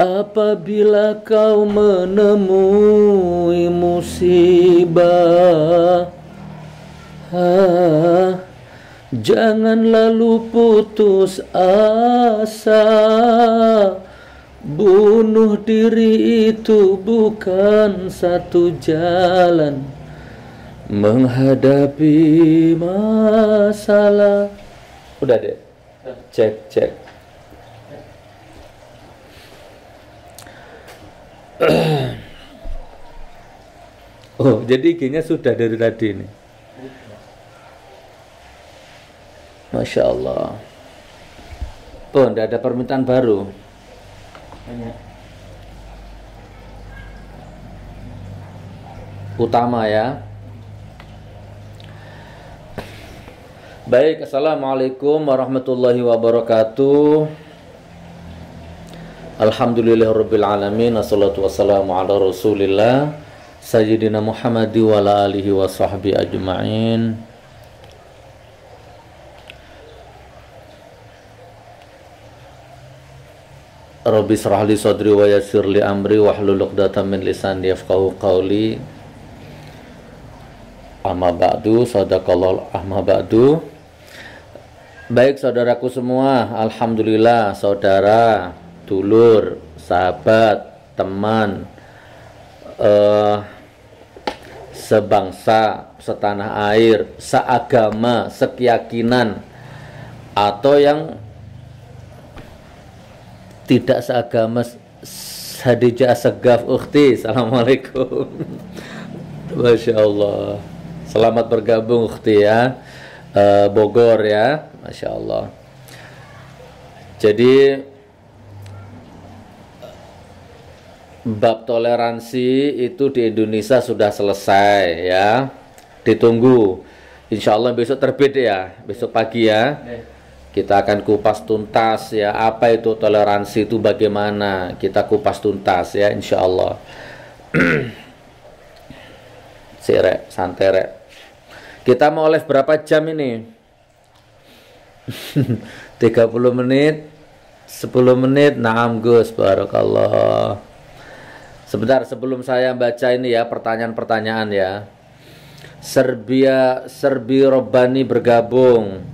Apabila kau menemui musibah, jangan lalu putus asa. Bunuh diri itu bukan satu jalan menghadapi masalah. Udah deh, cek. Oh, jadi IG-nya sudah dari tadi nih. Masya Allah. Oh, tidak ada permintaan baru. Utama ya. Baik, assalamualaikum warahmatullahi wabarakatuh. Alhamdulillahirabbil alamin, wassalatu wassalamu ala Rasulillah sayyidina Muhammad wa ala alihi wa sahbihi ajma'in. Rabbi shrah li sadri wa yassir li amri wahlul 'uqdatam min lisani yafqahu qawli. Amma ba'du, sadaqallahu amma ba'du. Baik saudaraku semua, alhamdulillah saudara, dulur, sahabat, teman, sebangsa, setanah air, seagama, sekeyakinan, atau yang tidak seagama, Hadijah Segaf ukhti, assalamualaikum. Masya Allah, selamat bergabung ukhti ya, Bogor ya, Masya Allah. Jadi bab toleransi itu di Indonesia sudah selesai ya, ditunggu insya Allah besok terbit ya, besok pagi ya. Kita akan kupas tuntas ya, apa itu toleransi itu, bagaimana kita kupas tuntas ya, insya Allah. Sirek, santai rek. Kita mau live berapa jam ini? 30 menit, 10 menit, naam Gus, barakallah. Sebentar sebelum saya baca ini ya, pertanyaan-pertanyaan ya. Serbi Robbani bergabung.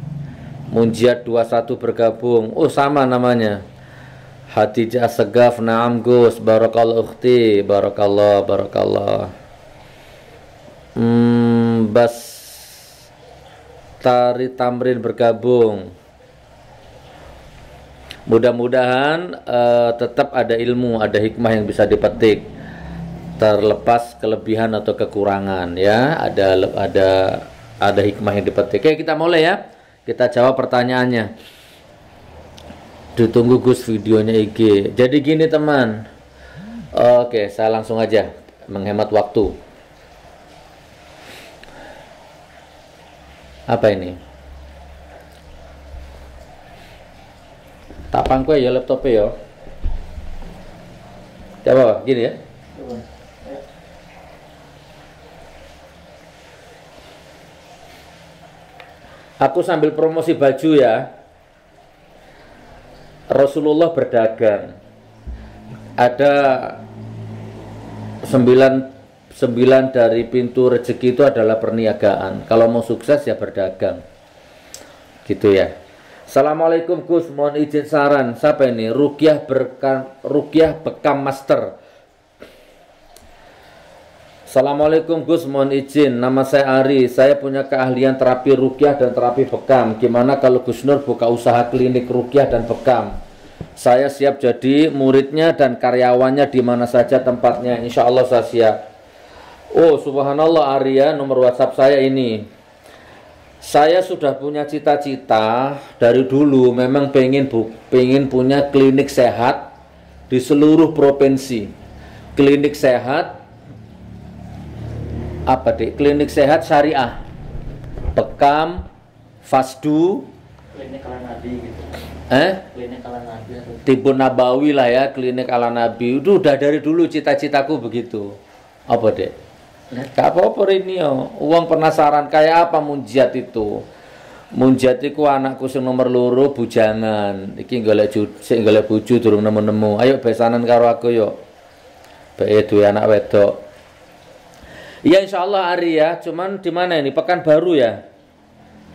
Munjiat 21 bergabung. Oh sama namanya. Hadijah Segaf, naam Gus, barakallah ukhti, barakallah, barakallah. Bas Tari Tamrin bergabung. Mudah-mudahan tetap ada ilmu, ada hikmah yang bisa dipetik, terlepas kelebihan atau kekurangan ya. Ada hikmah yang dipetik. Oke, kita mulai ya. Kita jawab pertanyaannya. Ditunggu Gus videonya IG. Jadi gini teman. Oke, saya langsung aja menghemat waktu. Apa ini? Tak pangku ya laptopnya ya. Coba gini ya. Aku sambil promosi baju ya. Rasulullah berdagang. Ada 9 dari pintu rezeki itu adalah perniagaan. Kalau mau sukses ya berdagang. Gitu ya. Assalamualaikum Gus, mohon izin saran. Siapa ini? Ruqyah Bekam Master. Assalamualaikum Gus, mohon izin. Nama saya Ari. Saya punya keahlian terapi ruqyah dan terapi bekam. Gimana kalau Gus Nur buka usaha klinik ruqyah dan bekam? Saya siap jadi muridnya dan karyawannya di mana saja tempatnya. Insya Allah saya siap. Oh subhanallah Ari ya, nomor WhatsApp saya ini. Saya sudah punya cita-cita dari dulu. Memang pengen punya klinik sehat di seluruh provinsi. Klinik sehat apa deh? Klinik sehat syariah, bekam, fasdu, klinik ala nabi gitu. Klinik ala nabi. Tipe nabawi lah ya, klinik ala nabi. Itu udah dari dulu cita-citaku begitu. Apa deh? Gak apa-apa ini ya. Uang penasaran kayak apa munjiat itu. Munjat iku anakku sing nomor loro bujangan. Iki golek bojo durung nemu-nemu. Ayo besanan karo aku yo. Bae duwe anak wedok. Iya insyaallah Ari ya. Cuman di mana ini? Pekanbaru ya.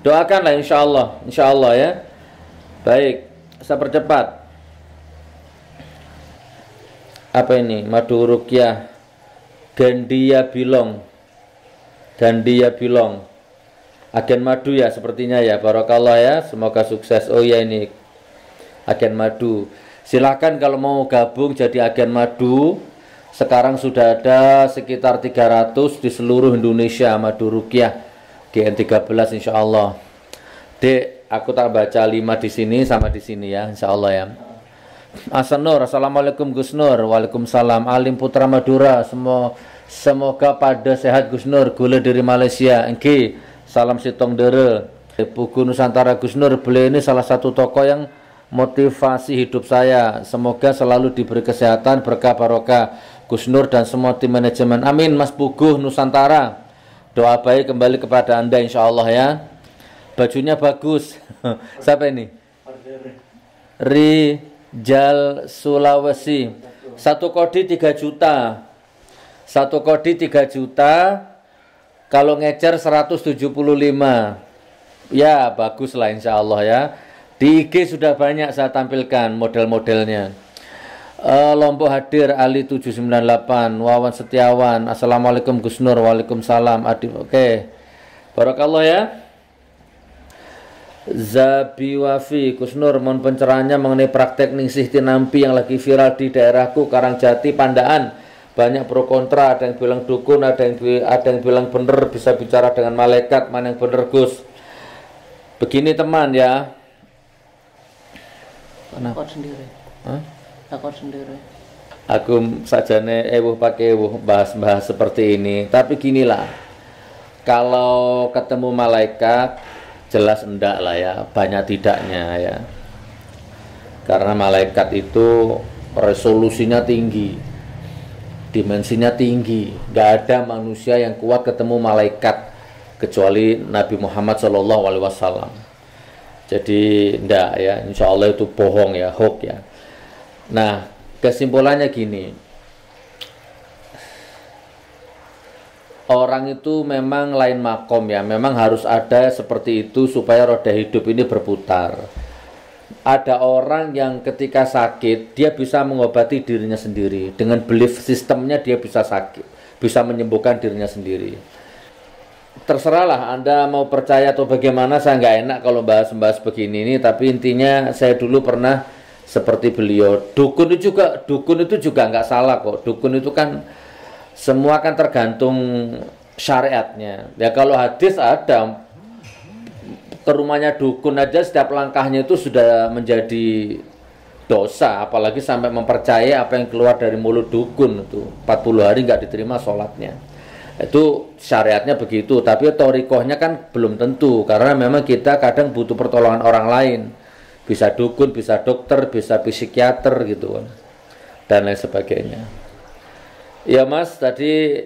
Doakanlah insyaallah ya. Baik, saya percepat. Apa ini? Madu ruqyah Gandia Bilong. Agen madu ya sepertinya ya. Barakallah ya. Semoga sukses. Oh ya ini agen madu. Silakan kalau mau gabung jadi agen madu. Sekarang sudah ada sekitar 300 di seluruh Indonesia madu ruqyah GN13 insyaallah. Dek, aku tak baca 5 di sini sama di sini ya insyaallah ya. Hasan Nur, assalamualaikum Gus Nur. Waalaikumsalam. Alim Putra Madura, semoga pada sehat Gus Nur. Gula dari Malaysia. Engki, salam sitong dere. Buku Nusantara Gus Nur. Beliau ini salah satu tokoh yang motivasi hidup saya. Semoga selalu diberi kesehatan, berkah barokah Gus Nur dan semua tim manajemen. Amin. Mas Buguh Nusantara. Doa baik kembali kepada Anda insyaallah ya. Bajunya bagus. Siapa ini? Rijal Sulawesi. Satu kodi 3 juta. Satu kodi 3 juta. Kalau ngecer 175. Ya bagus lah insyaallah ya. Di IG sudah banyak saya tampilkan model-modelnya. Lombok hadir Ali 798, Wawan Setiawan. Assalamualaikum Gus Nur. Waalaikumsalam. Oke. Barakallah ya. Zabi Wafi, Gus Nur, mohon pencerahannya mengenai praktek ningsih tinampi yang lagi viral di daerahku Karangjati Pandaan. Banyak pro kontra, ada yang bilang dukun, ada yang bilang bener, bisa bicara dengan malaikat, mana yang bener Gus? Begini teman ya. Takut sendiri. Takut sendiri. Aku sajane pakai bahas-bahas seperti ini. Tapi ginilah, kalau ketemu malaikat jelas enggak lah ya, banyak tidaknya ya. Karena malaikat itu resolusinya tinggi, dimensinya tinggi. Nggak ada manusia yang kuat ketemu malaikat kecuali Nabi Muhammad SAW. Jadi enggak ya, insya Allah itu bohong ya, hoax ya. Nah, kesimpulannya gini. Orang itu memang lain makom ya, memang harus ada seperti itu supaya roda hidup ini berputar. Ada orang yang ketika sakit dia bisa mengobati dirinya sendiri, dengan belief sistemnya dia bisa sakit, bisa menyembuhkan dirinya sendiri. Terserahlah Anda mau percaya atau bagaimana, saya nggak enak kalau bahas-bahas begini ini, tapi intinya saya dulu pernah seperti beliau. Dukun itu juga nggak salah kok. Dukun itu kan semua kan tergantung syariatnya. Ya kalau hadis ada, ke rumahnya dukun aja setiap langkahnya itu sudah menjadi dosa, apalagi sampai mempercayai apa yang keluar dari mulut dukun itu 40 hari nggak diterima sholatnya. Itu syariatnya begitu, tapi torikohnya kan belum tentu, karena memang kita kadang butuh pertolongan orang lain. Bisa dukun, bisa dokter, bisa psikiater gitu kan, dan lain sebagainya. Ya Mas, tadi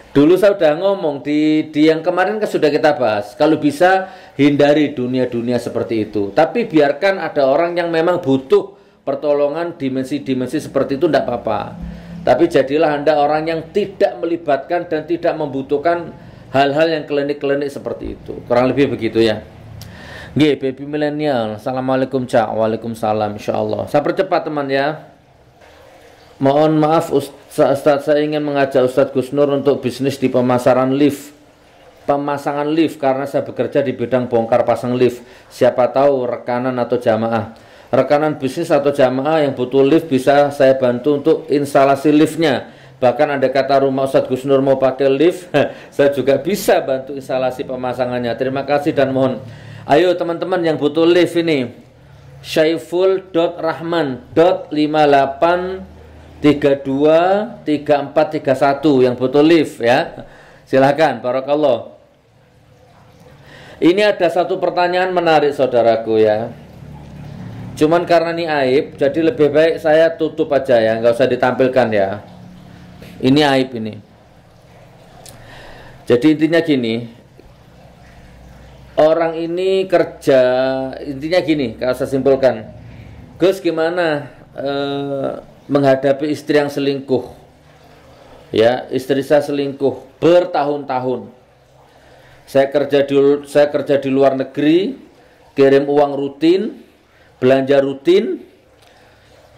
dulu saya sudah ngomong di yang kemarin kan sudah kita bahas. Kalau bisa hindari dunia-dunia seperti itu. Tapi biarkan ada orang yang memang butuh pertolongan dimensi-dimensi seperti itu, tidak apa-apa. Tapi jadilah Anda orang yang tidak melibatkan dan tidak membutuhkan hal-hal yang klinik-klinik seperti itu. Kurang lebih begitu ya. Nggih, baby milenial. Assalamualaikum Cak. Waalaikumsalam insyaallah. Saya percepat teman ya. Mohon maaf Ustadz, saya ingin mengajak Ustadz Gus Nur untuk bisnis di pemasangan lift karena saya bekerja di bidang bongkar pasang lift. Siapa tahu rekanan atau jamaah. Rekanan bisnis atau jamaah yang butuh lift bisa saya bantu untuk instalasi liftnya. Bahkan ada kata rumah Ustadz Gus Nur mau pakai lift, saya juga bisa bantu instalasi pemasangannya. Terima kasih dan mohon. Ayo teman-teman yang butuh lift ini, syaiful.rahman.58 323431 yang butuh lift ya. Silahkan, barakallah. Ini ada satu pertanyaan menarik saudaraku ya. Cuman karena ini aib, jadi lebih baik saya tutup aja ya, nggak usah ditampilkan ya. Ini aib ini. Jadi intinya gini, orang ini kerja, intinya gini, kalau saya simpulkan, Gus gimana menghadapi istri yang selingkuh? Ya, istri saya selingkuh bertahun-tahun. Saya kerja di luar negeri, kirim uang rutin, belanja rutin,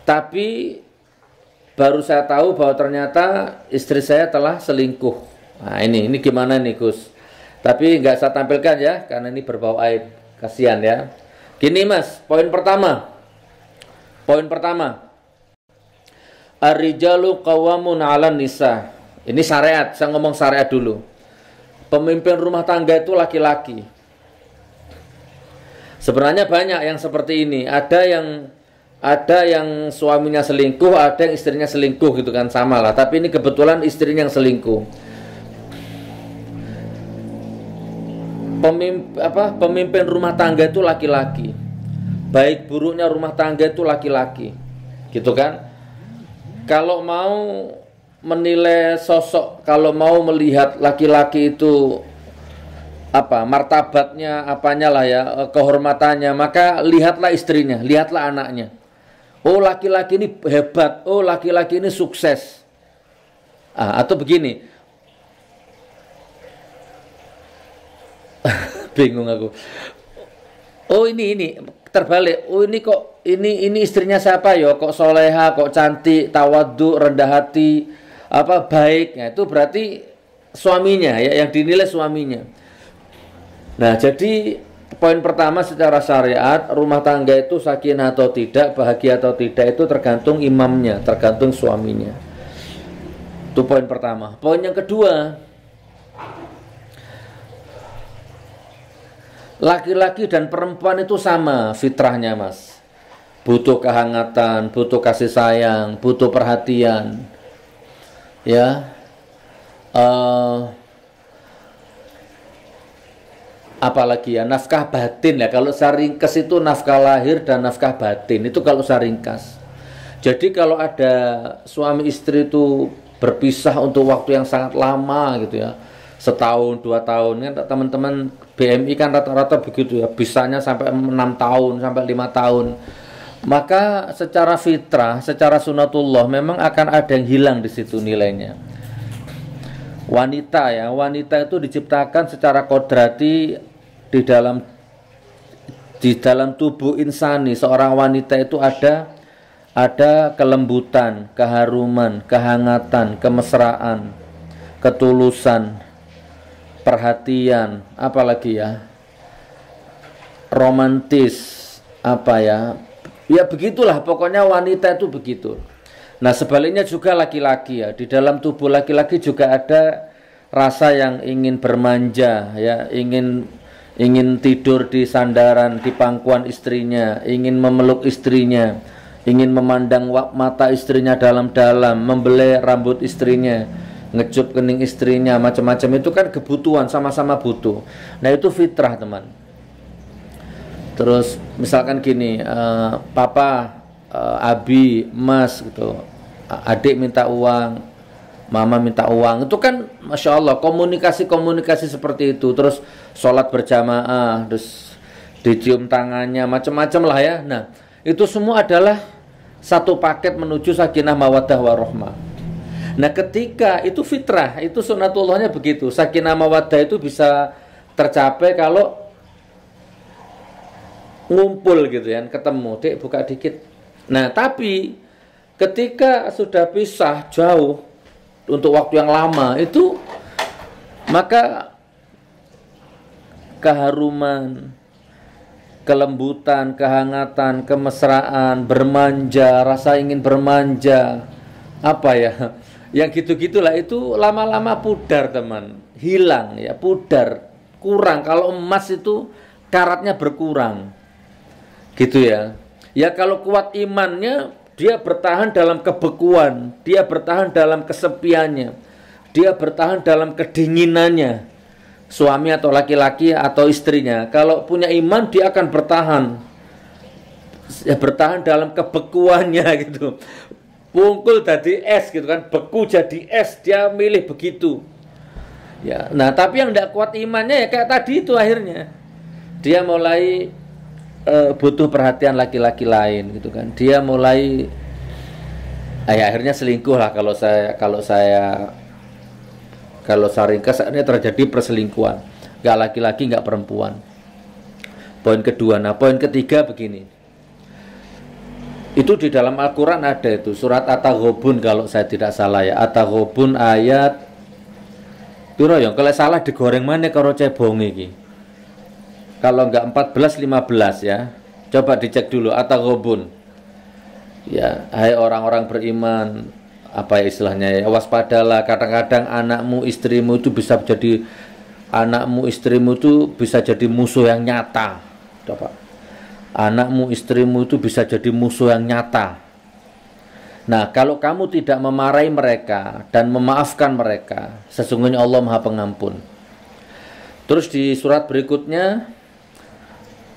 tapi baru saya tahu bahwa ternyata istri saya telah selingkuh. Nah, ini gimana nih Gus? Tapi nggak saya tampilkan ya, karena ini berbau aib. Kasihan ya. Gini Mas, poin pertama. Ar-rijalu qawwamun 'alan nisa. Ini syariat, saya ngomong syariat dulu. Pemimpin rumah tangga itu laki-laki. Sebenarnya banyak yang seperti ini. Ada yang suaminya selingkuh, ada yang istrinya selingkuh gitu kan, sama lah. Tapi ini kebetulan istrinya yang selingkuh. Pemimpin rumah tangga itu laki-laki. Baik buruknya rumah tangga itu laki-laki. Gitu kan? Kalau mau menilai sosok, kalau mau melihat laki-laki itu martabatnya, apanya lah ya, kehormatannya, maka lihatlah istrinya, lihatlah anaknya. Oh, laki-laki ini hebat, oh laki-laki ini sukses. Atau begini. Bingung aku. Oh, ini terbalik. Oh, ini kok ini istrinya siapa ya? Kok soleha, kok cantik, tawadhu, rendah hati, baik. Nah, itu berarti suaminya ya, yang dinilai suaminya. Nah, jadi poin pertama secara syariat, rumah tangga itu sakinah atau tidak, bahagia atau tidak, itu tergantung imamnya, tergantung suaminya. Itu poin pertama. Poin yang kedua, laki-laki dan perempuan itu sama fitrahnya Mas. Butuh kehangatan, butuh kasih sayang, butuh perhatian. Ya. Apalagi ya, nafkah batin ya. Kalau saya ringkas itu nafkah lahir dan nafkah batin. Itu kalau saya ringkas. Jadi kalau ada suami istri itu berpisah untuk waktu yang sangat lama gitu ya, setahun, 2 tahun kan, teman-teman BMI kan rata-rata begitu ya, bisanya sampai 6 tahun, sampai 5 tahun. Maka secara fitrah, secara sunatullah memang akan ada yang hilang di situ nilainya. Wanita itu diciptakan secara kodrati di dalam tubuh insani. Seorang wanita itu ada kelembutan, keharuman, kehangatan, kemesraan, ketulusan, perhatian, apalagi ya, romantis, ya begitulah pokoknya wanita itu begitu. Nah sebaliknya juga laki-laki ya, di dalam tubuh laki-laki juga ada rasa yang ingin bermanja ya, ingin tidur di sandaran, di pangkuan istrinya, ingin memeluk istrinya, ingin memandang mata istrinya dalam-dalam, membelai rambut istrinya, ngecup kening istrinya, macam-macam. Itu kan kebutuhan, sama-sama butuh. Nah itu fitrah teman. Terus misalkan gini, papa, abi, mas gitu, adik minta uang, mama minta uang, itu kan masya Allah komunikasi seperti itu. Terus sholat berjamaah, terus dicium tangannya, macam-macam lah ya. Nah itu semua adalah satu paket menuju sakinah mawaddah warahmah. Nah ketika itu fitrah, itu sunatullahnya begitu. Sakinah mawaddah itu bisa tercapai kalau ngumpul gitu ya, ketemu, dek buka dikit. Nah tapi ketika sudah pisah jauh untuk waktu yang lama itu, maka keharuman, kelembutan, kehangatan, kemesraan, bermanja, rasa ingin bermanja, yang gitu-gitulah itu lama-lama pudar teman, hilang ya, pudar, kurang. Kalau emas itu karatnya berkurang gitu ya. Ya kalau kuat imannya, dia bertahan dalam kebekuan, dia bertahan dalam kesepiannya, dia bertahan dalam kedinginannya, suami atau laki-laki atau istrinya. Kalau punya iman, dia akan bertahan, ya bertahan dalam kebekuannya gitu. Pungkul jadi es gitu kan, beku jadi es, dia milih begitu. Ya, nah tapi yang tidak kuat imannya ya kayak tadi itu akhirnya. dia mulai butuh perhatian laki-laki lain gitu kan. Dia mulai akhirnya selingkuh lah kalau saya ringkas, ini terjadi perselingkuhan. Nggak laki-laki, nggak perempuan. Poin kedua. Nah, poin ketiga begini. Itu di dalam Al-Quran ada itu. Surat At-Taghabun kalau saya tidak salah ya. At-Taghabun ayat piro ya? Kalau salah digoreng mana karo cebong iki. Kalau nggak 14-15 ya. Coba dicek dulu At-Taghabun. Ya, hai orang-orang beriman, apa ya istilahnya ya, waspadalah, kadang-kadang anakmu istrimu itu bisa jadi musuh yang nyata. Coba, anakmu istrimu itu bisa jadi musuh yang nyata. Nah, kalau kamu tidak memarahi mereka dan memaafkan mereka, sesungguhnya Allah Maha Pengampun. Terus di surat berikutnya,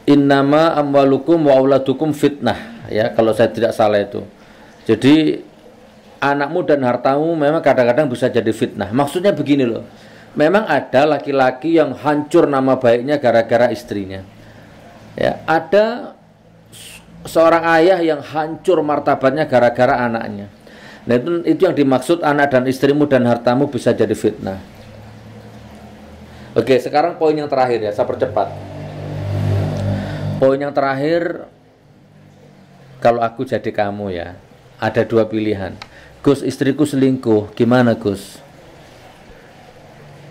innama amwalukum wa auladukum fitnah, ya kalau saya tidak salah itu. Jadi anakmu dan hartamu memang kadang-kadang bisa jadi fitnah. Maksudnya begini loh. Memang ada laki-laki yang hancur nama baiknya gara-gara istrinya. Ya, ada seorang ayah yang hancur martabatnya gara-gara anaknya. Nah, itu yang dimaksud anak dan istrimu dan hartamu bisa jadi fitnah. Oke, sekarang poin yang terakhir ya, saya percepat. Poin yang terakhir, kalau aku jadi kamu ya, ada dua pilihan. Gus, istriku selingkuh, gimana Gus?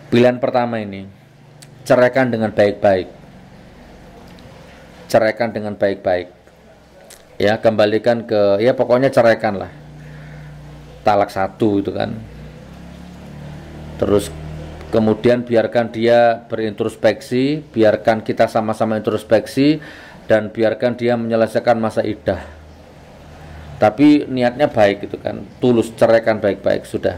Pilihan pertama ini, ceraikan dengan baik-baik. Ceraikan dengan baik-baik. Ya, kembalikan ke, ya pokoknya ceraikan lah. Talak 1 itu kan. Terus kemudian biarkan dia berintrospeksi, biarkan kita sama-sama introspeksi, dan biarkan dia menyelesaikan masa iddah. Tapi niatnya baik gitu kan, tulus, ceraikan baik-baik sudah.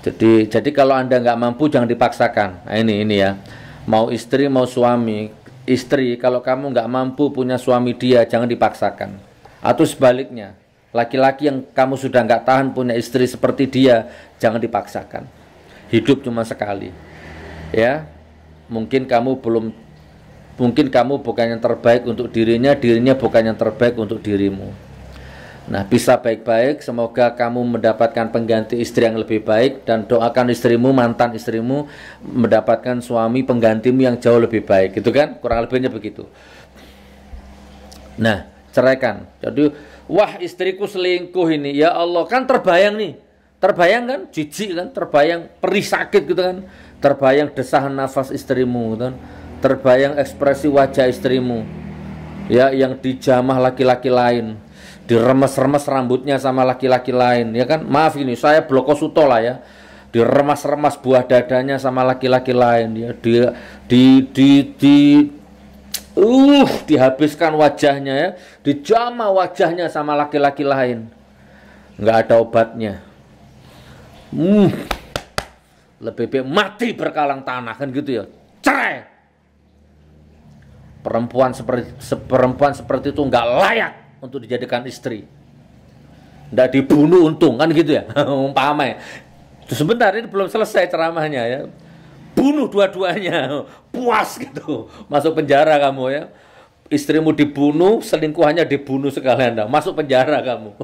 Jadi kalau Anda nggak mampu jangan dipaksakan. Nah, ini ya, mau istri mau suami. Istri kalau kamu nggak mampu punya suami dia, jangan dipaksakan. Atau sebaliknya, laki-laki yang kamu sudah nggak tahan punya istri seperti dia, jangan dipaksakan. Hidup cuma sekali, ya. Mungkin kamu bukan yang terbaik untuk dirinya bukan yang terbaik untuk dirimu. Nah, bisa baik-baik, semoga kamu mendapatkan pengganti istri yang lebih baik, dan doakan istrimu, mantan istrimu mendapatkan suami penggantimu yang jauh lebih baik, gitu kan? Kurang lebihnya begitu. Nah, ceraikan. Jadi, wah istriku selingkuh ini, ya Allah, kan terbayang nih. Terbayang kan, jijik kan, terbayang perih sakit gitu kan, terbayang desahan nafas istrimu gitu kan, terbayang ekspresi wajah istrimu, ya, yang dijamah laki-laki lain, diremes-remes rambutnya sama laki-laki lain, ya kan? Maaf ini, saya Blokosuto lah ya. Diremas-remas buah dadanya sama laki-laki lain, ya. Dihabiskan wajahnya ya, dijamah wajahnya sama laki-laki lain. Nggak ada obatnya. Lebih baik mati berkalang tanah kan gitu ya. Cerai. Perempuan seperti itu nggak layak untuk dijadikan istri. Nggak dibunuh untung kan gitu ya. Umpamanya. Sebentar, ini belum selesai ceramahnya ya. Bunuh dua-duanya, puas gitu. Masuk penjara kamu ya. Istrimu dibunuh, selingkuhannya dibunuh sekalian, masuk penjara kamu.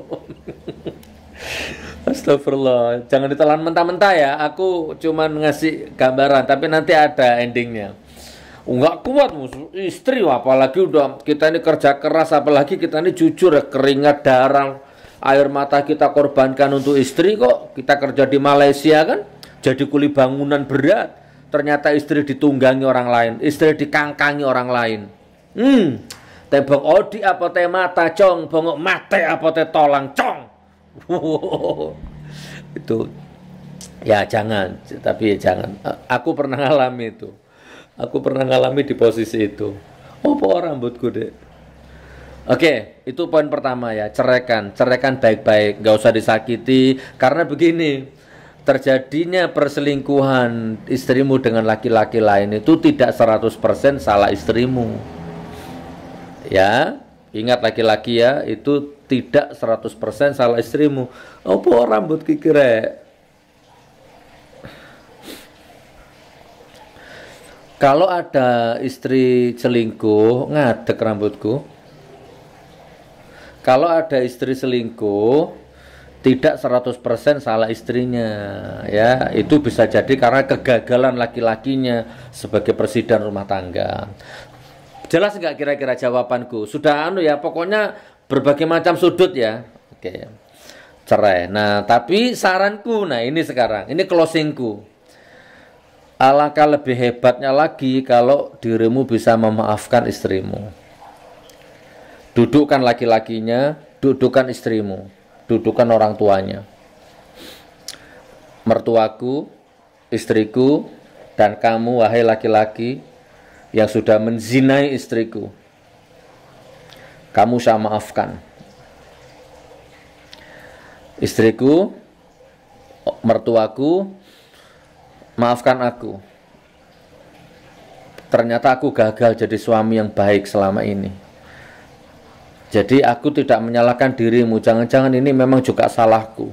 Astagfirullah, jangan ditelan mentah-mentah ya. Aku cuma ngasih gambaran, tapi nanti ada endingnya. Nggak kuat istri, apalagi udah kita ini kerja keras, apalagi kita ini jujur ya, keringat darah air mata kita korbankan untuk istri kok. Kita kerja di Malaysia kan, jadi kuli bangunan berat, ternyata istri ditunggangi orang lain, istri dikangkangi orang lain. Tebong odi apa teh mata cong, bongok mate apa teh tolang cong. Itu ya jangan, tapi ya jangan. Aku pernah ngalami itu. Aku pernah ngalami di posisi itu. Oh, rambutku deh. Oke, itu poin pertama ya, ceraikan baik-baik, nggak usah disakiti. Karena begini, terjadinya perselingkuhan istrimu dengan laki-laki lain itu tidak 100% salah istrimu. Ya, ingat laki-laki ya, itu tidak 100% salah istrimu. Apa rambut kikire? Kalau ada istri selingkuh, ngadek rambutku. Kalau ada istri selingkuh, tidak 100% salah istrinya, ya. Itu bisa jadi karena kegagalan laki-lakinya sebagai presiden rumah tangga. Jelas nggak kira-kira jawabanku? Sudah ya, pokoknya berbagai macam sudut ya. Oke. Cerai. Nah, tapi saranku, nah ini sekarang, ini closingku. Alangkah lebih hebatnya lagi kalau dirimu bisa memaafkan istrimu. Dudukkan laki-lakinya, dudukkan istrimu, dudukkan orang tuanya. Mertuaku, istriku, dan kamu wahai laki-laki yang sudah menzinai istriku, kamu saya maafkan. Istriku, mertuaku, maafkan aku. Ternyata aku gagal jadi suami yang baik selama ini. Jadi aku tidak menyalahkan dirimu. Jangan-jangan ini memang juga salahku.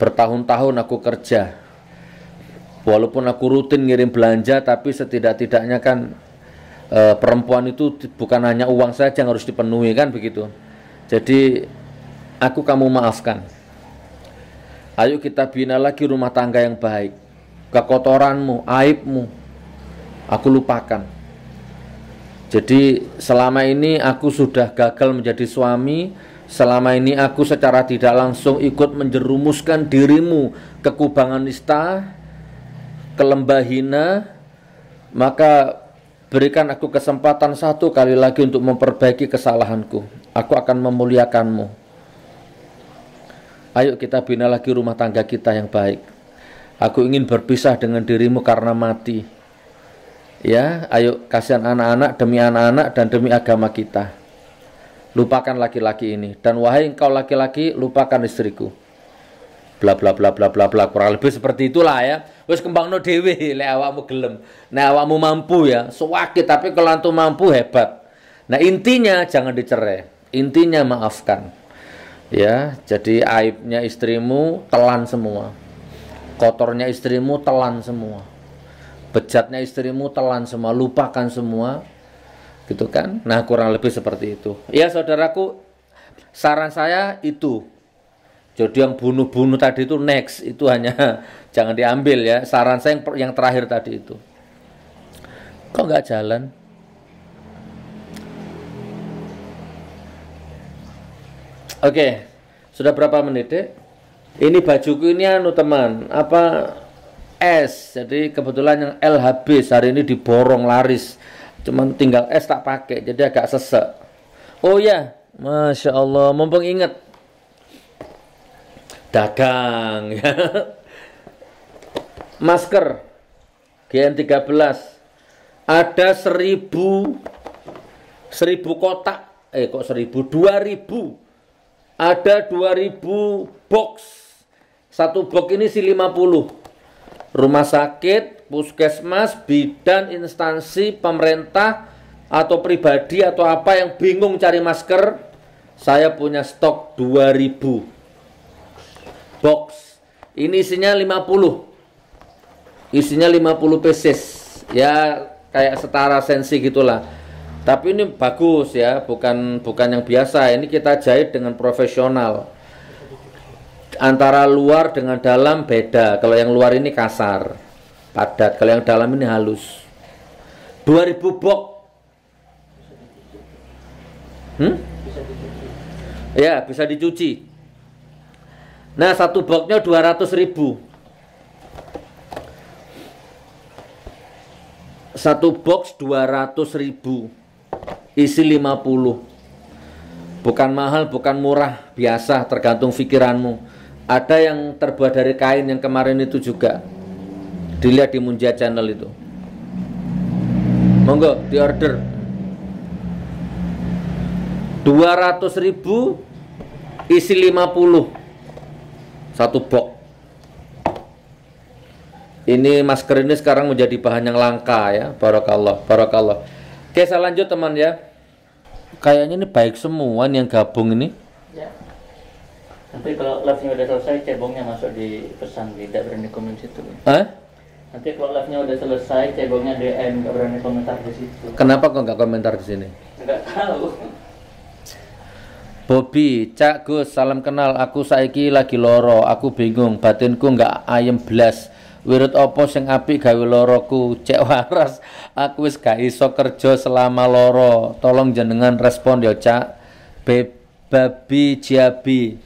Bertahun-tahun aku kerja. Walaupun aku rutin ngirim belanja, tapi setidak-tidaknya kan perempuan itu bukan hanya uang saja yang harus dipenuhi, kan begitu. Jadi aku kamu maafkan. Ayo kita bina lagi rumah tangga yang baik. Kekotoranmu, aibmu, aku lupakan. Jadi selama ini aku sudah gagal menjadi suami. Selama ini aku secara tidak langsung ikut menjerumuskan dirimu ke kubangan nista, ke lembah hina. Maka berikan aku kesempatan satu kali lagi untuk memperbaiki kesalahanku. Aku akan memuliakanmu. Ayo kita bina lagi rumah tangga kita yang baik. Aku ingin berpisah dengan dirimu karena mati. Ya, ayo kasihan anak-anak demi anak-anak dan demi agama kita. Lupakan laki-laki ini. Dan wahai engkau laki-laki, lupakan istriku. Bla bla bla bla bla bla. Kurang lebih seperti itulah ya. Wis kembangno dhewe lek awakmu gelem. Nek awakmu mampu ya, sewakit, tapi kalau antum mampu hebat. Nah, intinya jangan dicerai. Intinya maafkan. Ya, jadi aibnya istrimu telan semua. Kotornya istrimu telan semua, bejatnya istrimu telan semua, lupakan semua, gitu kan. Nah, kurang lebih seperti itu ya saudaraku. Saran saya itu. Jadi yang bunuh-bunuh tadi itu next, itu hanya jangan diambil ya. Saran saya yang terakhir tadi itu. Kok nggak jalan? Oke, sudah berapa menit deh? Ini bajuku ini teman, apa es. Jadi kebetulan yang L habis hari ini diborong laris. Cuman tinggal es tak pakai, jadi agak sesek. Oh ya, Masya Allah, mumpung inget dagang ya. Masker GN13 ada 1000 kotak. Kok 1000? 2000. Ada 2000 box. Satu box ini isi 50. Rumah sakit, puskesmas, bidan, instansi, pemerintah, atau pribadi, atau apa yang bingung cari masker, saya punya stok 2000 box. Ini isinya 50. Isinya 50 pieces. Ya, kayak setara sensi gitulah. Tapi ini bagus ya, bukan yang biasa. Ini kita jahit dengan profesional. Antara luar dengan dalam beda. Kalau yang luar ini kasar, padat. Kalau yang dalam ini halus. 2000 box. Ya, bisa dicuci. Nah, satu boxnya 200.000. Satu box 200.000. Isi 50. Bukan mahal, bukan murah, biasa, tergantung pikiranmu. Ada yang terbuat dari kain yang kemarin itu juga. Dilihat di Munjia Channel itu. Monggo di order. 200.000 isi 50. Satu box. Ini masker ini sekarang menjadi bahan yang langka ya. Barakallah, barakallah. Oke, saya lanjut teman ya. Kayaknya ini baik semua yang gabung ini. Ya. Nanti kalau live-nya udah selesai, cebongnya masuk di pesan, tidak berani komen situ. Hah? Nanti kalau live-nya udah selesai, cebongnya DM, nggak berani komentar di situ. Kenapa kok nggak komentar di sini? Nggak tahu. Bobby, Cak Gus, salam kenal. Aku saiki lagi loro, aku bingung, batinku nggak ayem blas. Wirid opo sing apik gawe loroku? Cek waras, aku wis gak iso kerja selama loro. Tolong jenengan respon ya, Cak. Babi Jiabi.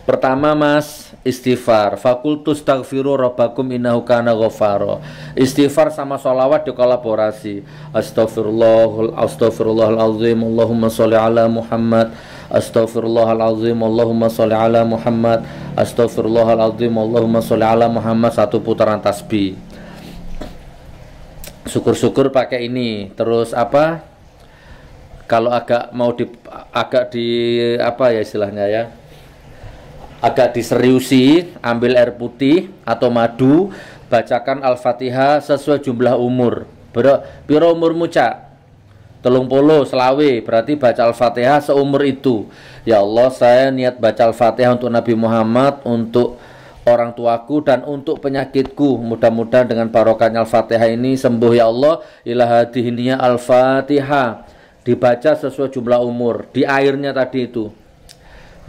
Pertama Mas, istighfar. Fakultus taghfiru rabbakum innahu kana ghafara. Istighfar sama sholawat dikolaborasi. Astaghfirullahalazim. Allahumma sholli ala Muhammad. Astaghfirullahalazim. Allahumma sholli ala Muhammad. Astaghfirullahalazim. Allahumma sholli ala Muhammad. Satu putaran tasbih. Syukur-syukur pakai ini. Terus apa? Kalau agak mau agak di apa ya istilahnya ya? Agak diseriusi, ambil air putih atau madu, bacakan Al-Fatihah sesuai jumlah umur. Piro umurmu, Cak? 30, selawe, berarti baca Al-Fatihah seumur itu. Ya Allah, saya niat baca Al-Fatihah untuk Nabi Muhammad, untuk orang tuaku dan untuk penyakitku. Mudah-mudahan dengan barokahnya Al-Fatihah ini sembuh ya Allah. Ila hadhihi Al-Fatihah. Dibaca sesuai jumlah umur di airnya tadi itu.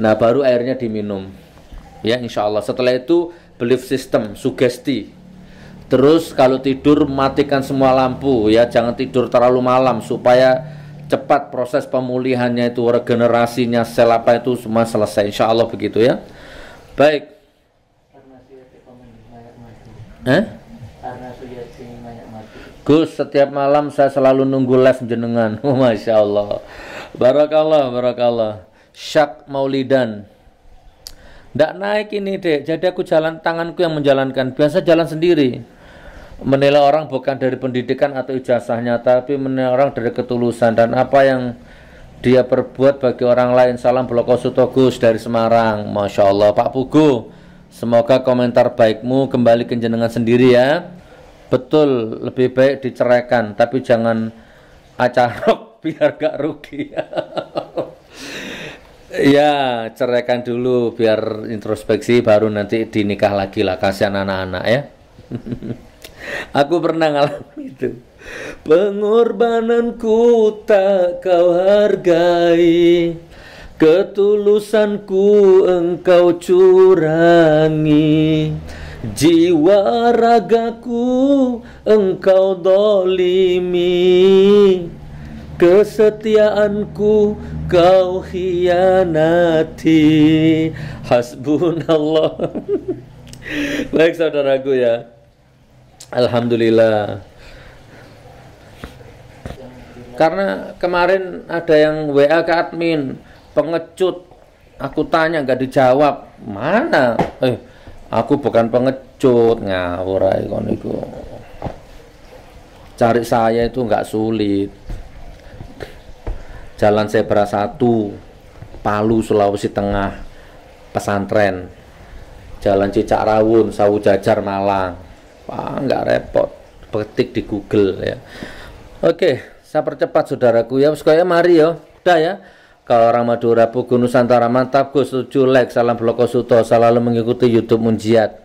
Nah, baru airnya diminum. Ya, insya Allah. Setelah itu belief system, sugesti. Terus kalau tidur matikan semua lampu ya, jangan tidur terlalu malam supaya cepat proses pemulihannya itu, regenerasinya sel apa itu semua selesai. Insya Allah begitu ya. Baik. Gus, setiap malam saya selalu nunggu live jenengan. Masya Allah. Barakallah, barakallah. Syak Maulidan. Nggak naik ini dek, jadi aku jalan, tanganku yang menjalankan. Biasa jalan sendiri. Menilai orang bukan dari pendidikan atau ijazahnya, tapi menilai orang dari ketulusan dan apa yang dia perbuat bagi orang lain. Salam Blokosuto Gus dari Semarang. Masya Allah. Pak Pugu, semoga komentar baikmu kembali ke jenengan sendiri ya. Betul, lebih baik diceraikan, tapi jangan acarok biar gak rugi. Ya, ceraikan dulu biar introspeksi, baru nanti dinikah lagi lah, kasihan anak-anak ya. Aku pernah ngalamin itu. Pengorbananku tak kau hargai, ketulusanku engkau curangi, jiwa ragaku engkau dolimi, kesetiaanku kau khianati. Hasbunallah. Baik saudaraku ya, alhamdulillah. Karena kemarin ada yang WA ke admin, pengecut. Aku tanya nggak dijawab. Mana? Aku bukan pengecut, ngawur ae kon iku. Cari saya itu nggak sulit. Jalan Zebra 1, Palu, Sulawesi Tengah, pesantren. Jalan Cicak Rawun, Sawu Jajar, Malang. Nggak repot, ketik di Google ya. Oke, saya percepat saudaraku ya. Sekaya mari ya, udah ya. Kalau orang Madura, Pugu, Nusantara, mantap Gus, 7 like, salam Blokosuto, selalu mengikuti YouTube Munjiat.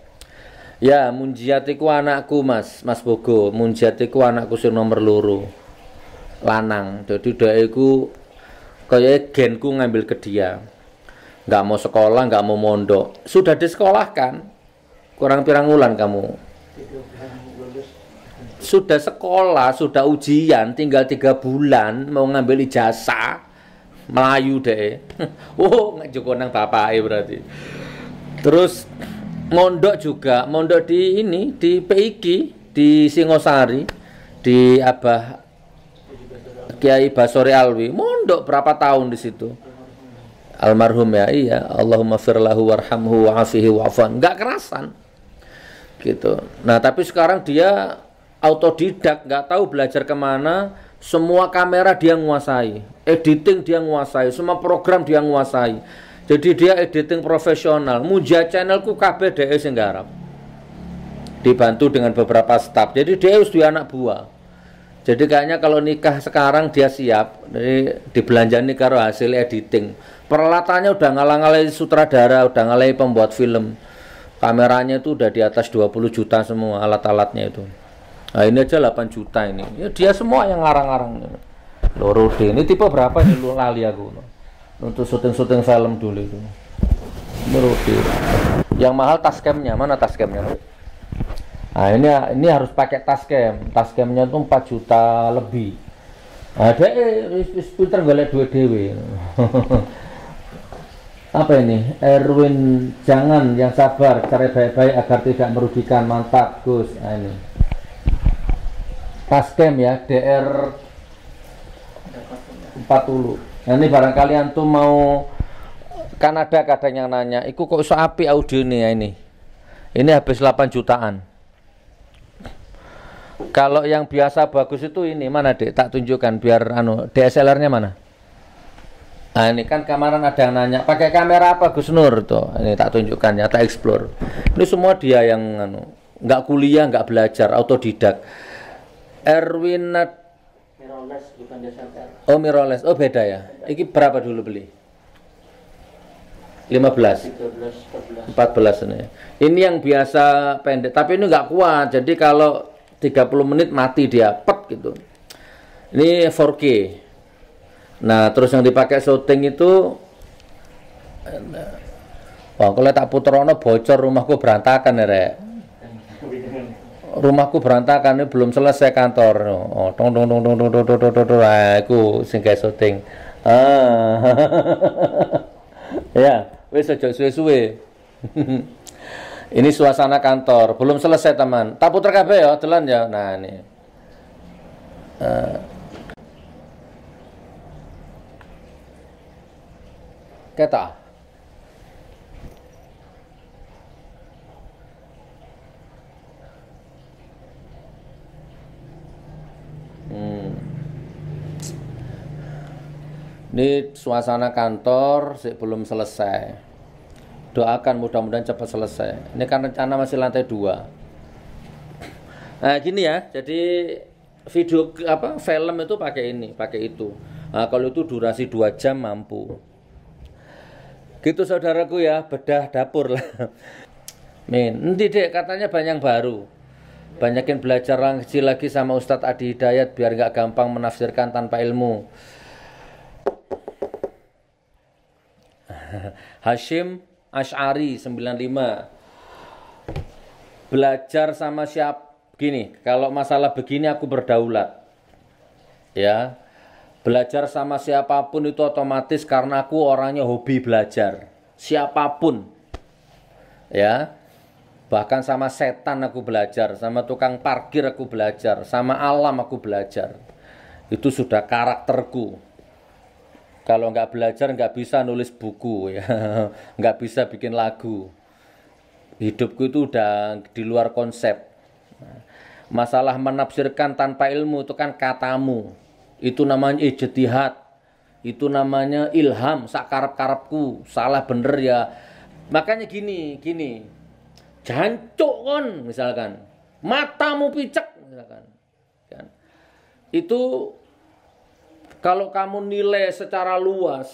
Ya, Munjiat iku anakku Mas Pugu. Munjiat iku anakku sing nomor loro. Lanang. Jadi dia iku kayak genku ngambil ke dia. Nggak mau sekolah, nggak mau mondok. Sudah disekolahkan. Kurang pirang wulan kamu. Sudah sekolah, sudah ujian, tinggal 3 bulan mau ngambil ijazah. Melayu deh. Oh, ngejoko nang bapake berarti. Terus mondok juga, mondok di ini, di PIG, di Singosari, di Abah Kiai Basori Alwi. Mondok berapa tahun di situ? Almarhum ya, iya. Allahumma firlahu warhamhu wa'afihi wa'afan. Enggak kerasan. Gitu. Nah, tapi sekarang dia autodidak, nggak tahu belajar kemana. Semua kamera dia nguasai, editing dia nguasai, semua program dia nguasai. Jadi dia editing profesional. Munjiat channelku kabeh dhek sing garap. Dibantu dengan beberapa staf. Jadi dia harus dua anak buah. Jadi kayaknya kalau nikah sekarang dia siap. Jadi dibelanjani karo hasil editing. Peralatannya udah ngalah-ngalahi sutradara, udah ngalahi pembuat film. Kameranya itu udah di atas 20 juta semua alat-alatnya itu. Nah ini aja 8 juta ini. Ya, dia semua yang ngarang-ngarang. Loro D. Ini tipe berapa nih lu lali aku. Untuk syuting-syuting film dulu itu. Loro D. Yang mahal Tascam-nya. Mana Tascam-nya? Nah ini harus pakai Tascam. Tascam-nya itu 4 juta lebih. Nah dia pinter golek duit dewe. Apa ini? Erwin, jangan, yang sabar, cari baik-baik agar tidak merugikan. Mantap Gus. Nah ini Tascam ya, DR 40. Nah ini barangkali antum mau, kan ada kadang yang nanya, iku kok iso apik audio ini ya ini. Ini habis 8 jutaan. Kalau yang biasa bagus itu ini mana Dek? Tak tunjukkan biar DSLR-nya mana? Nah ini kan kemarin ada yang nanya, pakai kamera apa Gus Nur tuh? Ini tak tunjukkan ya, tak explore. Ini semua dia yang nggak kuliah, nggak belajar, autodidak. Erwin Mirrorless bukan DSLR. Oh mirrorless, oh beda ya. Iki berapa dulu beli? 15, 13, 14. 14 ini. Ini yang biasa pendek, tapi ini nggak kuat. Jadi kalau 30 menit mati dia, pet gitu. Ini 4K. Nah, terus yang dipakai syuting itu, wah, kalau tak puterono bocor, rumahku berantakan ya, Rek. Rumahku berantakan, ini belum selesai kantor. Oh, tong. Nah, aku sing gawe syuting. Ya, wis aja suwe-suwe. Ini suasana kantor, belum selesai teman. Tak puter kabeh ya, delan ya. Nah, ini. Kata. Ini suasana kantor belum selesai. Doakan mudah-mudahan cepat selesai. Ini kan rencana masih lantai 2. Nah, gini ya. Jadi video film itu pakai ini, pakai itu. Nah, kalau itu durasi 2 jam mampu. Gitu saudaraku ya, bedah dapur lah. Nanti Dek katanya banyak baru. Banyakin belajar kecil lagi sama Ustadz Adi Hidayat biar nggak gampang menafsirkan tanpa ilmu. Hashim Ash'ari 95. Belajar sama siapa? Gini, kalau masalah begini aku berdaulat. Ya. Belajar sama siapapun itu otomatis karena aku orangnya hobi belajar. Siapapun. Ya. Bahkan sama setan aku belajar, sama tukang parkir aku belajar, sama alam aku belajar. Itu sudah karakterku. Kalau nggak belajar nggak bisa nulis buku ya, nggak bisa bikin lagu. Hidupku itu udah di luar konsep. Masalah menafsirkan tanpa ilmu itu kan katamu. Itu namanya ijtihad. Itu namanya ilham, sak karep-karepku. Salah bener ya. Makanya gini. Jancuk kon misalkan. Matamu picek misalkan. Kan? Itu kalau kamu nilai secara luas,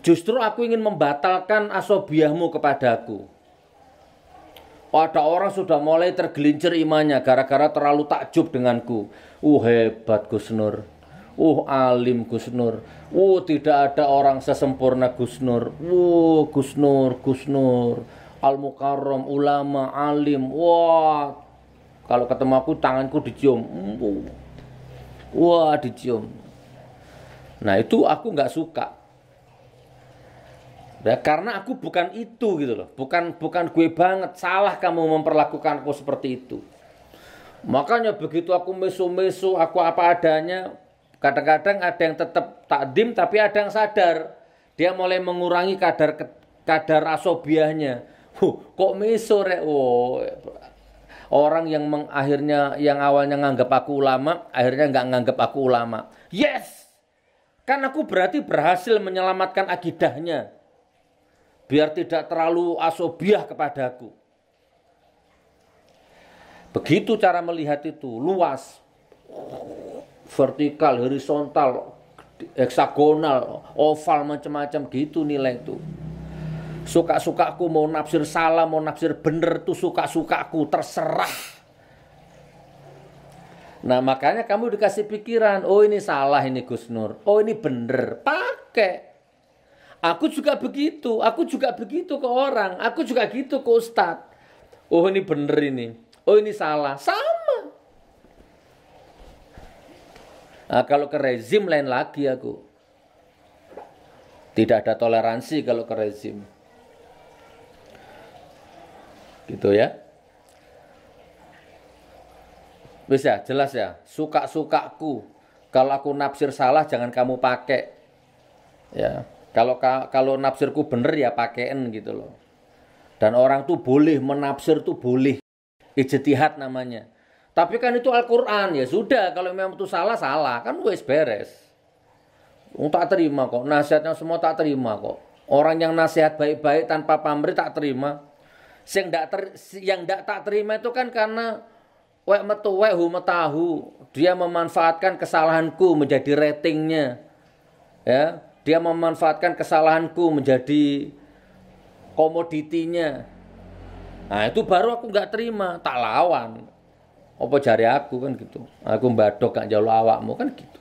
justru aku ingin membatalkan asobiahmu kepadaku. Ada orang sudah mulai tergelincir imannya gara-gara terlalu takjub denganku. Hebat Gus Nur. Alim Gus Nur. Tidak ada orang sesempurna Gus Nur. Gus Nur. Al-Mukarram, ulama, alim. Kalau ketemu aku tanganku dicium. Dicium. Nah itu aku nggak suka. Ya, karena aku bukan itu gitu loh. Bukan gue banget. Salah kamu memperlakukanku seperti itu. Makanya begitu aku mesu-mesu, aku apa adanya. Kadang-kadang ada yang tetap takdim tapi ada yang sadar. Dia mulai mengurangi kadar asobiahnya. Kok mesu rek? Orang yang akhirnya yang awalnya nganggap aku ulama, akhirnya nggak nganggap aku ulama. Yes, kan aku berarti berhasil menyelamatkan akidahnya, biar tidak terlalu asobiah kepadaku. Begitu cara melihat itu, luas, vertikal, horizontal, heksagonal, oval, macam-macam gitu nilai itu. Suka-sukaku, mau nafsir salah, mau nafsir bener, tuh suka-sukaku, terserah. Nah makanya kamu dikasih pikiran, oh ini salah ini Gus Nur, oh ini bener, pakai. Aku juga begitu ke orang, aku juga gitu ke ustadz. Oh ini bener ini, oh ini salah, sama. Nah, kalau ke rezim lain lagi aku. Tidak ada toleransi kalau ke rezim. Gitu ya. Bisa jelas ya, suka-sukaku. Kalau aku nafsir salah jangan kamu pakai. Ya, kalau nafsirku bener ya pakein gitu loh. Dan orang tuh boleh menafsir tuh boleh. Ijtihad namanya. Tapi kan itu Al-Qur'an, ya sudah, kalau memang itu salah kan wes beres. Tak terima kok, nasihatnya semua tak terima kok. Orang yang nasihat baik-baik tanpa pamrih tak terima. Yang ndak tak terima itu kan karena wek metu wek hu metahu. Dia memanfaatkan kesalahanku menjadi ratingnya. Ya, dia memanfaatkan kesalahanku menjadi komoditinya. Nah, itu baru aku nggak terima, tak lawan. Apa jari aku kan gitu. Aku mbadok gak jauh awakmu kan gitu.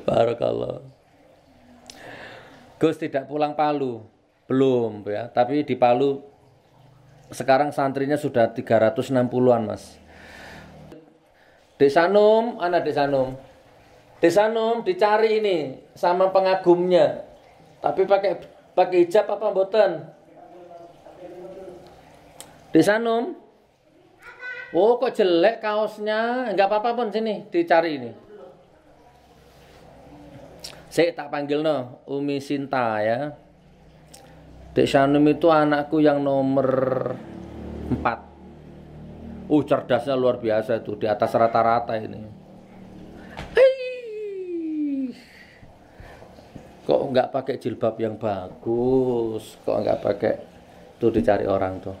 Barakallah. Gus tidak pulang Palu. Belum ya, tapi di Palu sekarang santrinya sudah 360-an, Mas. Dek Sanum, anak Dek Sanum. Dek Sanum dicari ini sama pengagumnya. Tapi pakai hijab apa mboten? Dek Sanum. Oh, kok jelek kaosnya? Enggak apa-apa pun, sini dicari ini. Saya tak panggil no, Umi Sinta ya. Dek Sanum itu anakku yang nomor 4. Cerdasnya luar biasa itu, di atas rata-rata ini. Kok nggak pakai jilbab yang bagus? Kok nggak pakai? Tuh dicari orang tuh.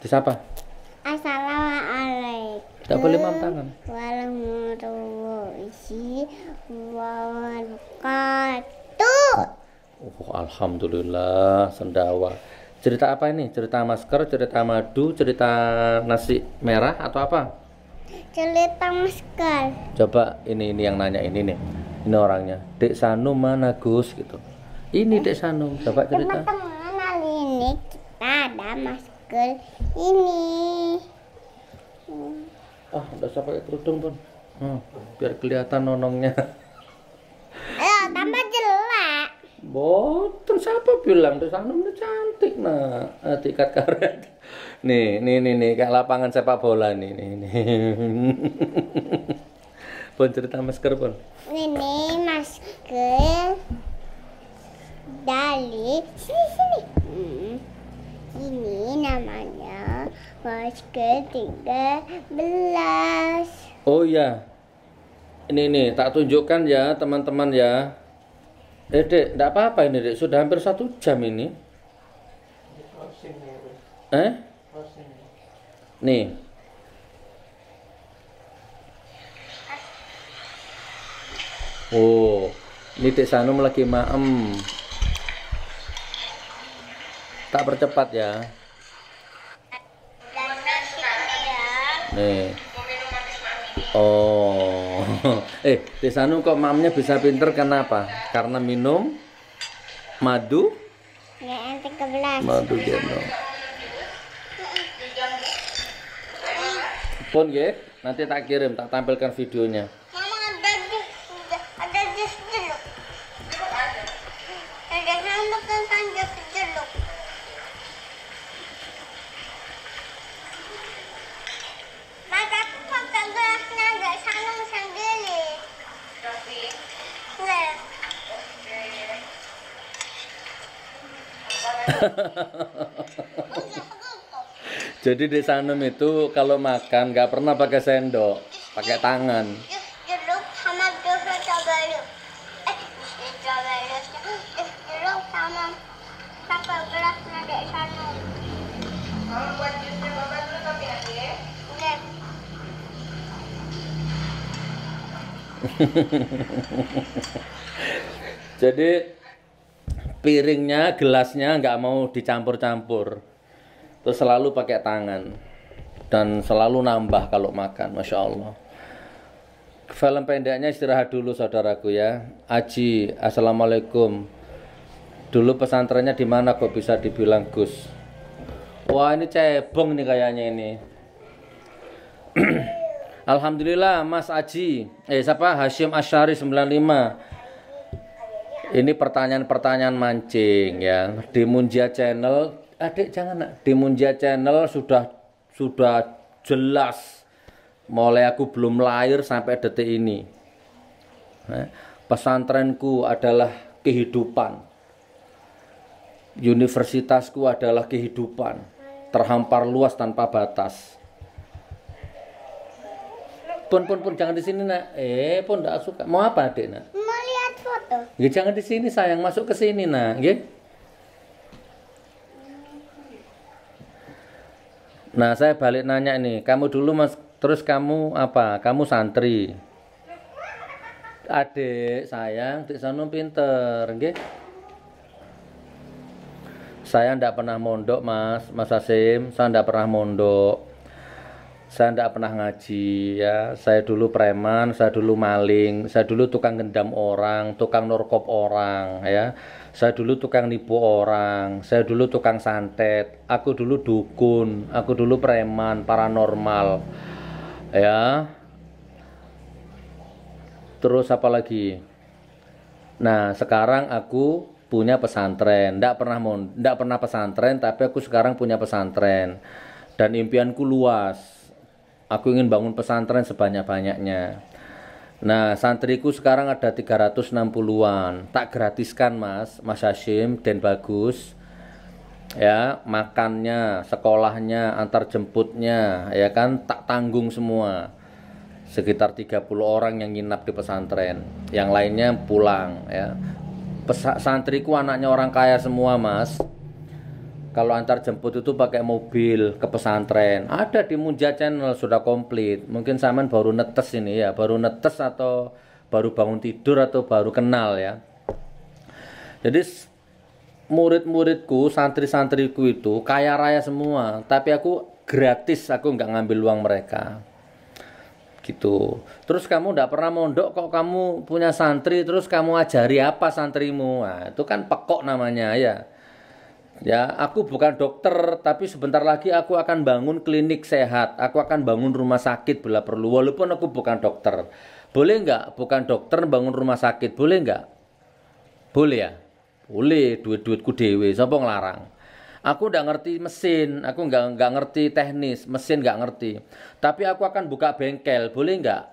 Disapa? Assalamualaikum. Tidak boleh mam tangan. Warahmatullahi wabarakatuh. Alhamdulillah, sendawa. Cerita apa ini? Cerita masker, cerita madu, cerita nasi merah atau apa? Cerita masker. Coba ini yang nanya ini nih. Ini orangnya. Dek Sanum mana Gus gitu. Ini Dek Sanum, coba cerita. Teman-teman, hari ini kita ada masker ini. Udah saya pakai kerudung pun. Biar kelihatan nonongnya. Ayo, tambah jelek. Boten, siapa bilang Dek Sanum ini cantik nah. Tiket karet. Nih, kayak lapangan sepak bola nih. Pun cerita masker pun. Ini masker dari sini. Ini namanya masker 13. Oh iya. Ini tak tunjukkan ya teman-teman ya. Dek, enggak apa-apa ini Dek, sudah hampir 1 jam ini. Nih. Oh, ini Dek Sanum lagi maem. Tak percepat ya. Nih. Oh. Dek Sanum kok mamnya bisa pinter kenapa? Karena minum madu? Ya, yang 13. Madu gendong. Pun nggih, nanti tak kirim, tak tampilkan videonya. Mama ada jus jeruk. Ada handuk tentang jus jeruk. Maka aku pakai gelasnya agak Sanum sendiri. Nah. Jadi Dek Sanum itu kalau makan nggak pernah pakai sendok, pakai tangan. Jus jeruk sama jus strawberry. Jus jeruk sama pakai gelasnya Dek Sanum. Kalau buat jusnya Bapak dulu tapi adik. Udah. Jadi piringnya, gelasnya nggak mau dicampur-campur. Terus selalu pakai tangan. Dan selalu nambah kalau makan, Masya Allah. Film pendeknya istirahat dulu saudaraku ya. Aji, assalamualaikum. Dulu pesantrennya di mana kok bisa dibilang Gus? Wah ini cebong nih kayaknya ini. Alhamdulillah Mas Aji. Siapa? Hashim Asyari 95. Ini pertanyaan-pertanyaan mancing ya. Di Munjia Channel, adik jangan nak. Di Munjia Channel sudah jelas. Mulai aku belum lahir sampai detik ini. Pesantrenku adalah kehidupan. Universitasku adalah kehidupan. Terhampar luas tanpa batas. Pun jangan di sini nak. Pun enggak suka. Mau apa adik nak? Mau lihat foto. Ya, jangan di sini sayang, masuk ke sini nak. Nah saya balik nanya nih, kamu dulu mas. Terus kamu apa? Kamu santri. Adik sayang, Dik Sanum pinter, nggih. Saya ndak pernah mondok, Mas Hasim. Saya ndak pernah mondok. Saya ndak pernah ngaji ya. Saya dulu preman, saya dulu maling, saya dulu tukang gendam orang, tukang norkop orang ya. Saya dulu tukang nipu orang, saya dulu tukang santet. Aku dulu dukun, aku dulu preman, paranormal. Ya. Terus apa lagi? Nah, sekarang aku punya pesantren. Ndak pernah pesantren, tapi aku sekarang punya pesantren. Dan impianku luas. Aku ingin bangun pesantren sebanyak-banyaknya. Nah, santriku sekarang ada 360-an. Tak gratiskan, Mas Hashim dan Bagus. Ya, makannya, sekolahnya, antar jemputnya, ya kan tak tanggung semua. Sekitar 30 orang yang nginap di pesantren, yang lainnya pulang ya. Santriku anaknya orang kaya semua, Mas. Kalau antar jemput itu pakai mobil ke pesantren. Ada di Munjia Channel sudah komplit. Mungkin Saman baru netes ini ya, baru netes atau baru bangun tidur atau baru kenal ya. Jadi murid-muridku, santri-santriku itu kaya raya semua, tapi aku gratis, aku nggak ngambil uang mereka gitu. Terus kamu nggak pernah mondok kok kamu punya santri, terus kamu ajari apa santrimu? Nah, itu kan pekok namanya ya. Ya, aku bukan dokter, tapi sebentar lagi aku akan bangun klinik sehat, aku akan bangun rumah sakit bila perlu, walaupun aku bukan dokter. Boleh nggak? Bukan dokter bangun rumah sakit, boleh nggak? Boleh ya? Boleh, duit-duitku dewe, sapa ngelarang. Aku nggak ngerti mesin, aku nggak ngerti teknis, mesin nggak ngerti. Tapi aku akan buka bengkel, boleh nggak?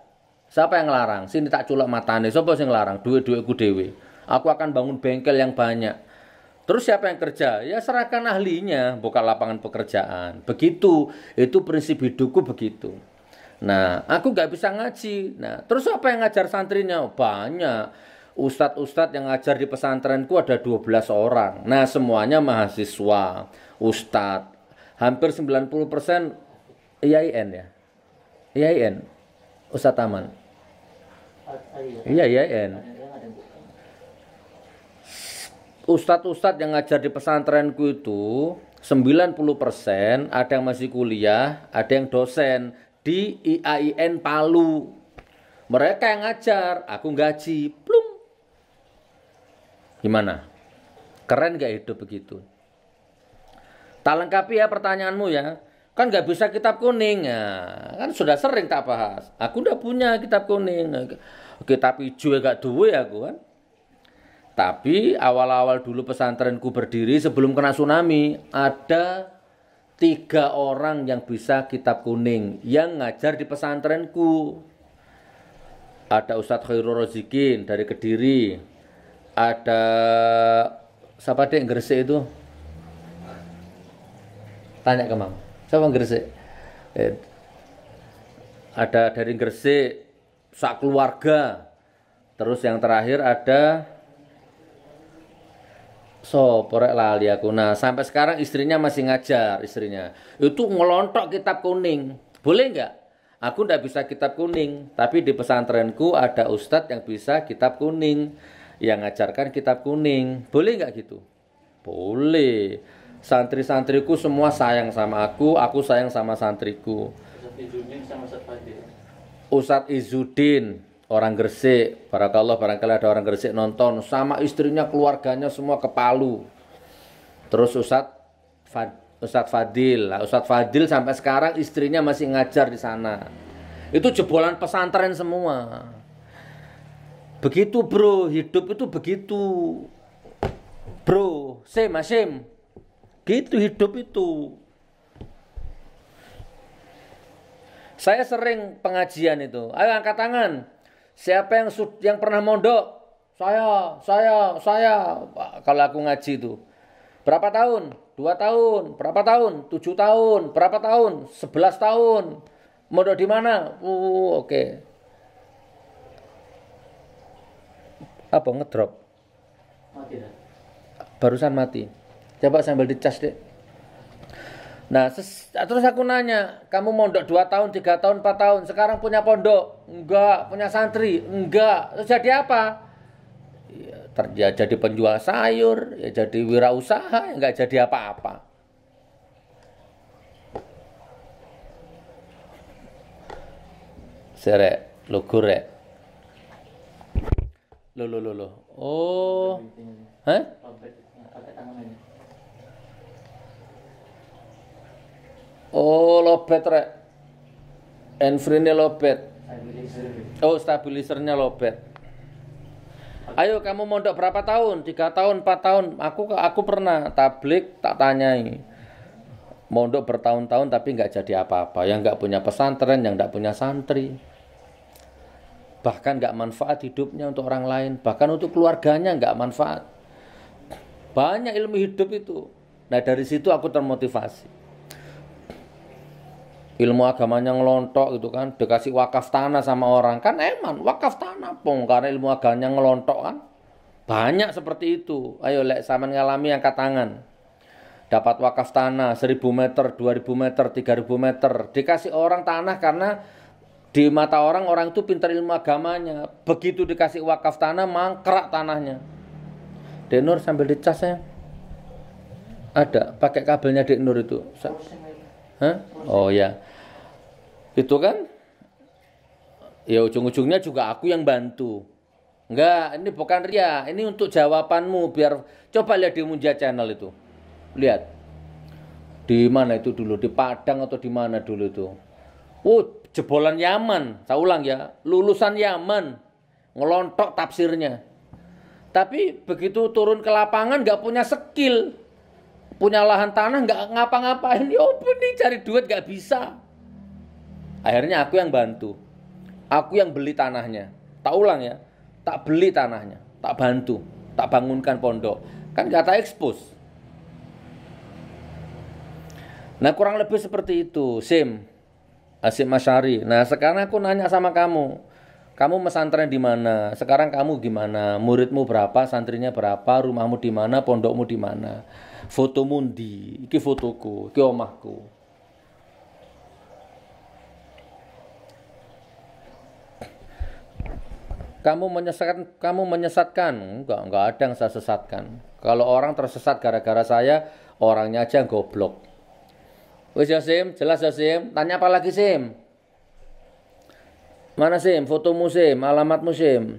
Siapa yang ngelarang? Sini tak culak matane, sapa sing ngelarang? Duit-duitku dewe. Aku akan bangun bengkel yang banyak. Terus siapa yang kerja? Ya serahkan ahlinya, buka lapangan pekerjaan. Begitu, itu prinsip hidupku begitu. Nah, aku nggak bisa ngaji. Nah, terus siapa yang ngajar santrinya? Banyak. Ustadz-ustadz yang ngajar di pesantrenku ada 12 orang. Nah, semuanya mahasiswa, ustadz. Hampir 90% IAIN ya. IAIN. Ustadz Taman. Iya, IAIN. Ustadz-ustadz yang ngajar di pesantrenku itu 90% ada yang masih kuliah, ada yang dosen di IAIN Palu. Mereka yang ngajar, aku gaji. Plum. Gimana? Keren gak hidup begitu? Tak lengkapi ya pertanyaanmu ya. Kan gak bisa kitab kuning ya. Kan sudah sering tak bahas. Aku udah punya kitab kuning. Kitab hijau gak duwe aku kan. Tapi awal-awal dulu pesantrenku berdiri sebelum kena tsunami, ada 3 orang yang bisa kitab kuning yang ngajar di pesantrenku. Ada Ustadz Khairul Rozikin dari Kediri. Ada siapa deh yang Gresik itu? Tanya ke Mam. Siapa yang Gresik? Ada dari Gresik, sak keluarga. Terus yang terakhir ada porek lali aku. Nah, sampai sekarang istrinya masih ngajar, istrinya. Itu ngelontok kitab kuning. Boleh nggak? Aku ndak bisa kitab kuning, tapi di pesantrenku ada ustadz yang bisa kitab kuning. yang ngajarkan kitab kuning. Boleh nggak gitu? Boleh. Santri-santriku semua sayang sama aku sayang sama santriku. Ustadz Izzuddin sama Ustadz Fadil. Ustadz Izzuddin, orang Gresik. Barakallah, barangkali ada orang Gresik nonton. Sama istrinya, keluarganya semua ke Palu. Terus Ustadz Fadil. Nah, Ustadz Fadil sampai sekarang istrinya masih ngajar di sana. Itu jebolan pesantren semua. Begitu bro, hidup itu begitu. Bro, Sim. Gitu hidup itu. Saya sering pengajian itu. Ayo angkat tangan. Siapa yang pernah mondok? Saya. Kalau aku ngaji itu. Berapa tahun? 2 tahun. Berapa tahun? 7 tahun. Berapa tahun? 11 tahun. Mondok di mana? Oke. Apa ngedrop? Mati dah. Barusan mati. Coba sambil dicas deh. Nah, terus aku nanya, kamu mondok 2 tahun, 3 tahun, 4 tahun, sekarang punya pondok? Enggak. Punya santri? Enggak. Terus jadi apa? Ya jadi penjual sayur, ya jadi wirausaha, enggak jadi apa-apa. Serek, lugur rek. Loh. Oh. Hah? Lobet, pakai tangan ini. Oh, lobet rek. Enfrine lobet. Stabilizer. Oh, stabilisernya lobet. Ayo kamu mondok berapa tahun? 3 tahun, 4 tahun. Aku pernah tablik, tak tanyai. Mondok bertahun-tahun tapi nggak jadi apa-apa. Yang nggak punya pesantren, yang nggak punya santri. Bahkan nggak manfaat hidupnya untuk orang lain. Bahkan untuk keluarganya nggak manfaat. Banyak ilmu hidup itu. Nah dari situ aku termotivasi. Ilmu agamanya ngelontok gitu kan. Dikasih wakaf tanah sama orang. Kan eman wakaf tanah pong. Karena ilmu agamanya ngelontok kan. Banyak seperti itu. Ayo lek sampean ngalami angkat tangan. Dapat wakaf tanah 1000 meter, 2000 meter, 3000 meter. Dikasih orang tanah karena di mata orang itu pintar ilmu agamanya. Begitu dikasih wakaf tanah, mangkrak tanahnya. Dek Nur sambil dicas ya. Ada, pakai kabelnya Dek Nur itu. Hah? Oh ya. Itu kan. Ya ujung-ujungnya juga aku yang bantu. Enggak, ini bukan ria. Ini untuk jawabanmu biar coba lihat di Munja Channel itu. Lihat. Di mana itu dulu? Di Padang atau di mana dulu itu? Jebolan Yaman, saya ulang ya, lulusan Yaman, ngelontok tafsirnya. Tapi begitu turun ke lapangan nggak punya skill, punya lahan tanah nggak ngapa-ngapain, nih cari duit nggak bisa. Akhirnya aku yang bantu, aku yang beli tanahnya. Tak ulang ya, tak beli tanahnya, tak bantu, tak bangunkan pondok, kan nggak tak expose. Nah kurang lebih seperti itu, Sim. Asyik Masyari. Nah sekarang aku nanya sama kamu. Kamu mesantren di mana? Sekarang kamu gimana? Muridmu berapa? Santrinya berapa? Rumahmu di mana? Pondokmu di mana? Fotomu ndi? Iki fotoku, iki omahku. Kamu menyesatkan? Enggak ada yang saya sesatkan. Kalau orang tersesat gara-gara saya, orangnya aja goblok. Wis ya Sim, jelas ya Sim. Tanya apa lagi Sim? Mana Sim? Fotomu Sim, alamatmu Sim.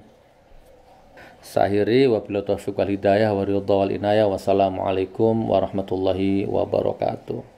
Sahiri wabillahi taufiq wal hidayah wa ridha wal inayah. Wassalamualaikum warahmatullahi wabarakatuh.